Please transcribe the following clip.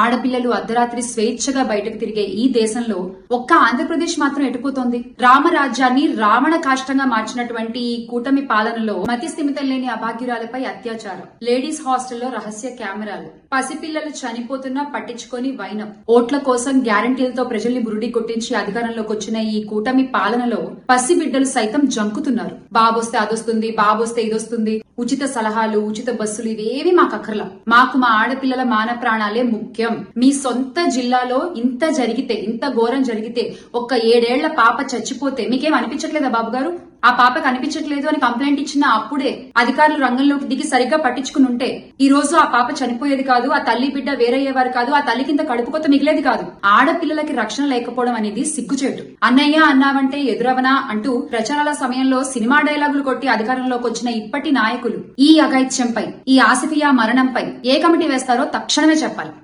ఆడపిల్లలు అర్ధరాత్రి స్వేచ్ఛగా బయటకు తిరిగే ఈ దేశంలో ఒక్క ఆంధ్రప్రదేశ్ మాత్రం ఎటుపోతోంది. రామరాజ్యాన్ని రావణ కాష్టంగా మార్చినటువంటి ఈ కూటమి పాలనలో మతి స్థిమితం లేని అభాగ్యురాలపై అత్యాచారం, లేడీస్ హాస్టల్లో రహస్య కెమెరాలు, పసిపిల్లలు చనిపోతున్నా పట్టించుకొని వైనం, ఓట్ల కోసం గ్యారంటీలతో ప్రజల్ని బురుడి కొట్టించి అధికారంలోకి వచ్చిన ఈ కూటమి పాలనలో పసిబిడ్డలు సైతం జంకుతున్నారు. బాబొస్తే అదొస్తుంది, బాబొస్తే ఇదొస్తుంది, ఉచిత సలహాలు, ఉచిత బస్సులు ఇవేవి మాకు అక్కర్లా. మాకు మా ఆడపిల్లల మాన ప్రాణాలే ముఖ్యం. మీ సొంత జిల్లాలో ఇంత జరిగితే, ఇంత ఘోరం జరిగితే, ఒక్క 7 ఏళ్ల పాప చచ్చిపోతే మీకేం అనిపించట్లేదా బాబు గారు? ఆ పాపకు అనిపించట్లేదు అని కంప్లైంట్ ఇచ్చిన అప్పుడే అధికారులు రంగంలోకి దిగి సరిగ్గా పట్టించుకుని ఉంటే ఈ రోజు ఆ పాప చనిపోయేది కాదు, ఆ తల్లి బిడ్డ వేరయ్యేవారు కాదు, ఆ తల్లి కింద కడుపుకొత్త మిగిలేది కాదు. ఆడపిల్లలకి రక్షణ లేకపోవడం అనేది సిగ్గుచేటు. అన్నయ్య అన్నావంటే ఎదురవనా అంటూ ప్రచారాల సమయంలో సినిమా డైలాగులు కొట్టి అధికారంలోకి వచ్చిన ఇప్పటి నాయకులు ఈ అఘాయిత్యంపై, ఈ ఆసిఫియా మరణంపై ఏ కమిటీ వేస్తారో తక్షణమే చెప్పాలి.